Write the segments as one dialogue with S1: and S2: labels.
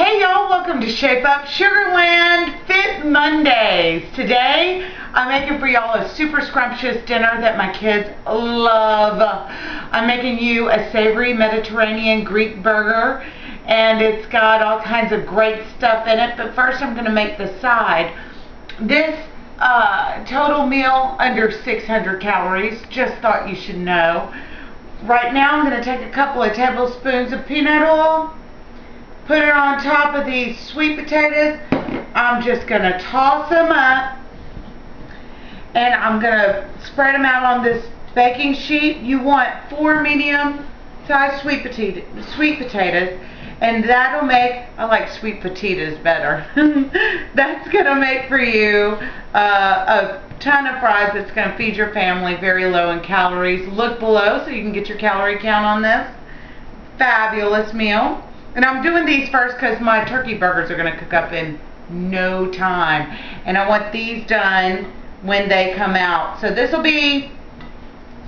S1: Hey y'all, welcome to Shape Up Sugarland Fit Mondays. Today I'm making for y'all a super scrumptious dinner that my kids love. I'm making you a savory Mediterranean Greek burger, and it's got all kinds of great stuff in it. But first I'm going to make the side. This total meal under 600 calories, just thought you should know. Right now I'm going to take a couple of tablespoons of peanut oil, put it on top of these sweet potatoes. I'm just going to toss them up, and I'm going to spread them out on this baking sheet. You want 4 medium-sized sweet potatoes, and that'll make, I like sweet potatoes better. That's going to make for you a ton of fries that's going to feed your family, very low in calories. Look below so you can get your calorie count on this fabulous meal. And I'm doing these first because my turkey burgers are going to cook up in no time. And I want these done when they come out. So this will be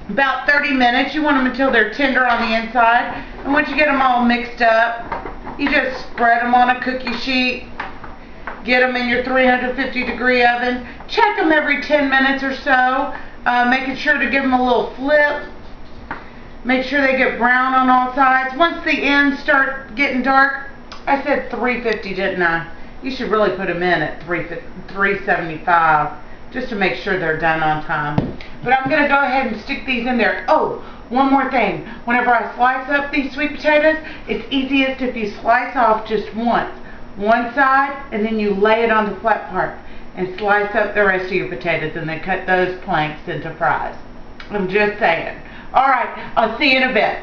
S1: about 30 minutes. You want them until they're tender on the inside. And once you get them all mixed up, you just spread them on a cookie sheet. Get them in your 350 degree oven. Check them every 10 minutes or so. Making sure to give them a little flip. Make sure they get brown on all sides. Once the ends start getting dark, I said 350, didn't I? You should really put them in at 375 just to make sure they're done on time. But I'm going to go ahead and stick these in there. Oh, one more thing. Whenever I slice up these sweet potatoes, it's easiest if you slice off just once. One side, and then you lay it on the flat part and slice up the rest of your potatoes and then cut those planks into fries. I'm just saying. Alright, I'll see you in a bit.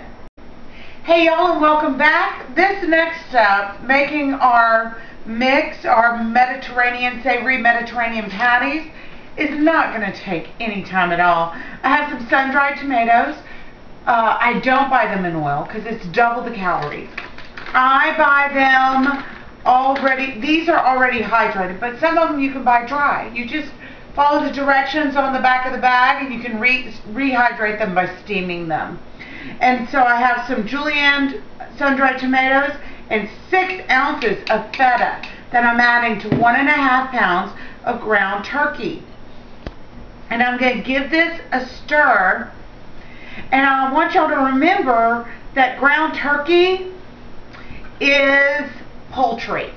S1: Hey y'all, and welcome back. This next step, making our mix, our Mediterranean, savory Mediterranean patties, is not going to take any time at all. I have some sun-dried tomatoes. I don't buy them in oil because it's double the calories. I buy them already, these are already hydrated, but some of them you can buy dry. You just follow the directions on the back of the bag, and you can rehydrate them by steaming them. And so I have some julienne sun-dried tomatoes and 6 ounces of feta that I'm adding to 1.5 pounds of ground turkey. And I'm going to give this a stir. And I want y'all to remember that ground turkey is poultry.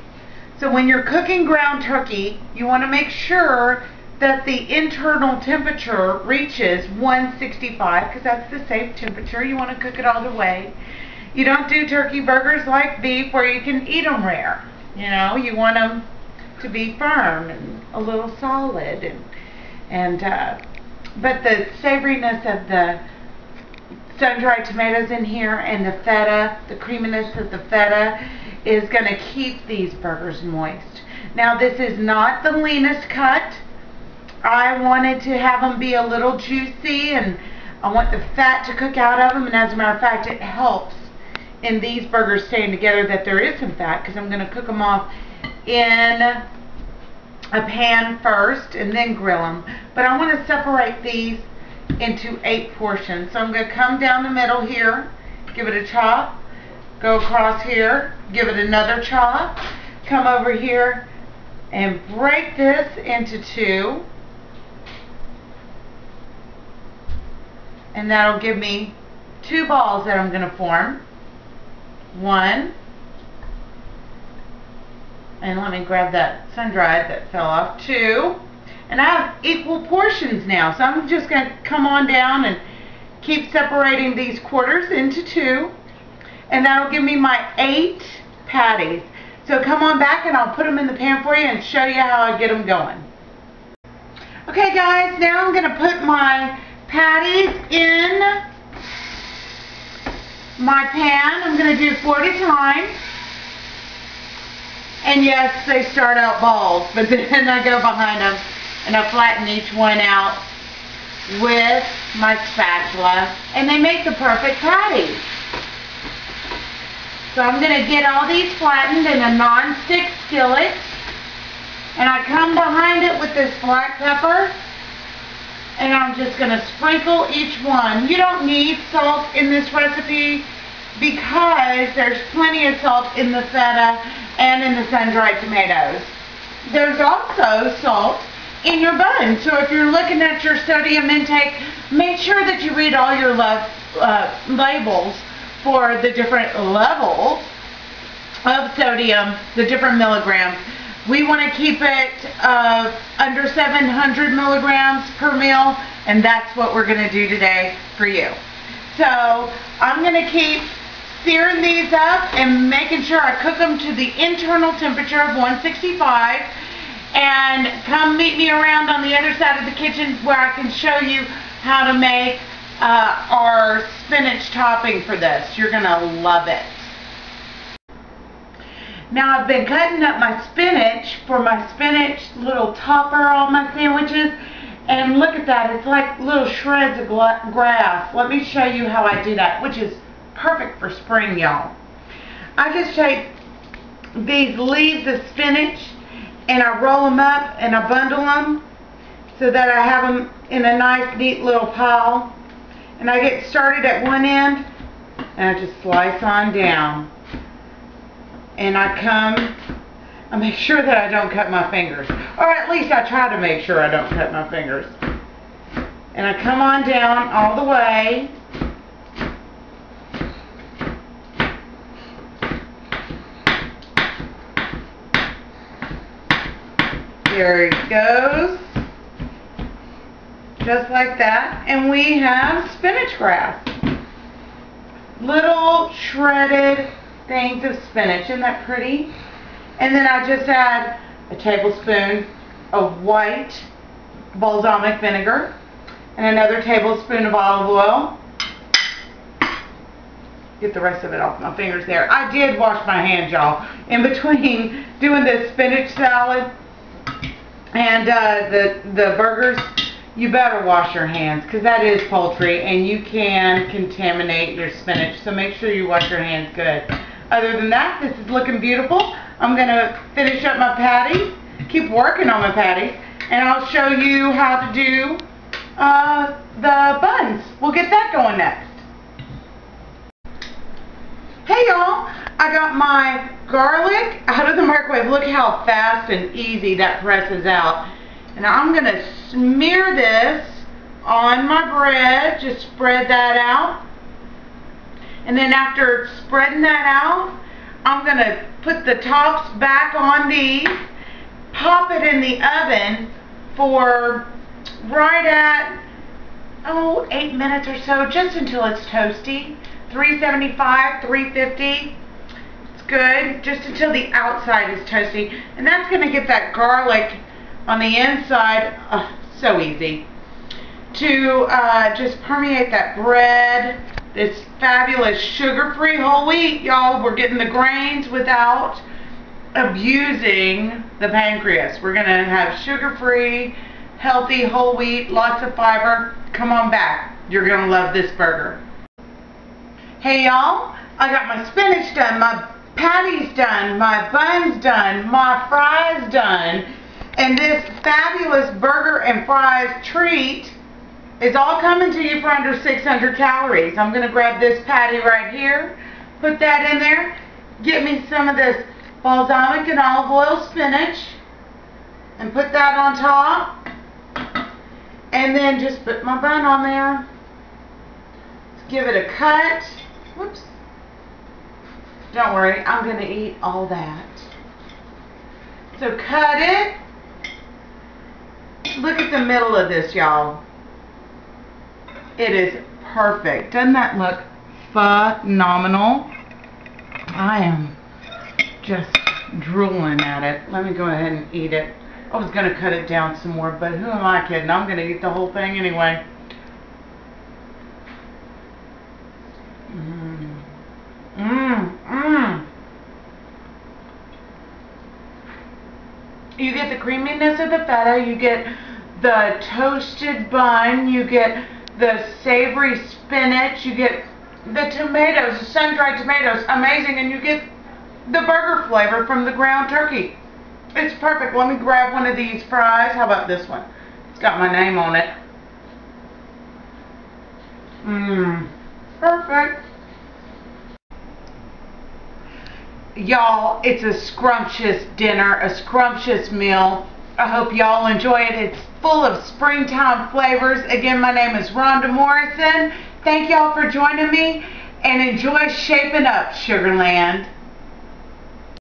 S1: So when you're cooking ground turkey, you want to make sure that the internal temperature reaches 165, because that's the safe temperature. You want to cook it all the way. You don't do turkey burgers like beef where you can eat them rare. You know, you want them to be firm and a little solid, but the savoriness of the sun-dried tomatoes in here and the feta, the creaminess of the feta is going to keep these burgers moist. Now this is not the leanest cut. I wanted to have them be a little juicy, and I want the fat to cook out of them, and as a matter of fact it helps in these burgers staying together that there is some fat, because I'm going to cook them off in a pan first and then grill them. But I want to separate these into 8 portions. So I'm going to come down the middle here, give it a chop, go across here, give it another chop, come over here and break this into 2. And that'll give me 2 balls that I'm going to form. 1. And let me grab that sun-dried that fell off. 2. And I have equal portions now. So I'm just going to come on down and keep separating these quarters into 2. And that'll give me my 8 patties. So come on back and I'll put them in the pan for you and show you how I get them going. Okay guys, now I'm going to put my patties in my pan. I'm going to do 4 at a time. And yes, they start out balls, but then I go behind them and I flatten each one out with my spatula, and they make the perfect patties. So I'm going to get all these flattened in a non-stick skillet, and I come behind it with this black pepper, and I'm just going to sprinkle each one. You don't need salt in this recipe because there's plenty of salt in the feta and in the sun-dried tomatoes. There's also salt in your bun. So if you're looking at your sodium intake, make sure that you read all your labels for the different levels of sodium, the different milligrams. We want to keep it under 700 milligrams per meal, and that's what we're going to do today for you. So I'm going to keep searing these up and making sure I cook them to the internal temperature of 165, and come meet me around on the other side of the kitchen where I can show you how to make our spinach topping for this. You're going to love it. Now I've been cutting up my spinach for my spinach little topper on my sandwiches, and look at that, it's like little shreds of grass. Let me show you how I do that, which is perfect for spring, y'all. I just take these leaves of spinach and I roll them up and I bundle them so that I have them in a nice neat little pile, and I get started at one end and I just slice on down. And I make sure that I don't cut my fingers. Or at least I try to make sure I don't cut my fingers. And I come on down all the way. There it goes. Just like that. And we have spinach grass. Little shredded things of spinach. Isn't that pretty? And then I just add a tablespoon of white balsamic vinegar and another tablespoon of olive oil. Get the rest of it off my fingers there. I did wash my hands, y'all, in between doing the spinach salad and the burgers. You better wash your hands because that is poultry and you can contaminate your spinach. So make sure you wash your hands good. Other than that, this is looking beautiful. I'm going to finish up my patties, keep working on my patties, and I'll show you how to do the buns. We'll get that going next. Hey y'all, I got my garlic out of the microwave. Look how fast and easy that presses out. And I'm going to smear this on my bread. Just spread that out. And then after spreading that out, I'm going to put the tops back on these, pop it in the oven for right at, 8 minutes or so, just until it's toasty. 375, 350. It's good, just until the outside is toasty. And that's going to get that garlic on the inside, so easy, to just permeate that bread. This fabulous sugar-free whole wheat, y'all. We're getting the grains without abusing the pancreas. We're going to have sugar-free, healthy whole wheat, lots of fiber. Come on back. You're going to love this burger. Hey, y'all. I got my spinach done, my patties done, my buns done, my fries done. And this fabulous burger and fries treat is all coming to you for under 600 calories. I'm going to grab this patty right here, put that in there, get me some of this balsamic and olive oil spinach, and put that on top, and then just put my bun on there. Let's give it a cut. Whoops. Don't worry, I'm going to eat all that. So cut it. Look at the middle of this, y'all. It is perfect. Doesn't that look phenomenal? I am just drooling at it. Let me go ahead and eat it. I was going to cut it down some more, but who am I kidding? I'm going to eat the whole thing anyway. You get the creaminess of the feta, you get the toasted bun, you get the savory spinach, you get the tomatoes, the sun-dried tomatoes, amazing, and you get the burger flavor from the ground turkey. It's perfect. Let me grab one of these fries. How about this one? It's got my name on it. Perfect. Y'all, it's a scrumptious dinner, a scrumptious meal. I hope y'all enjoy it. It's full of springtime flavors. Again, my name is Rhonda Morrison. Thank y'all for joining me, and enjoy shaping up, Sugarland.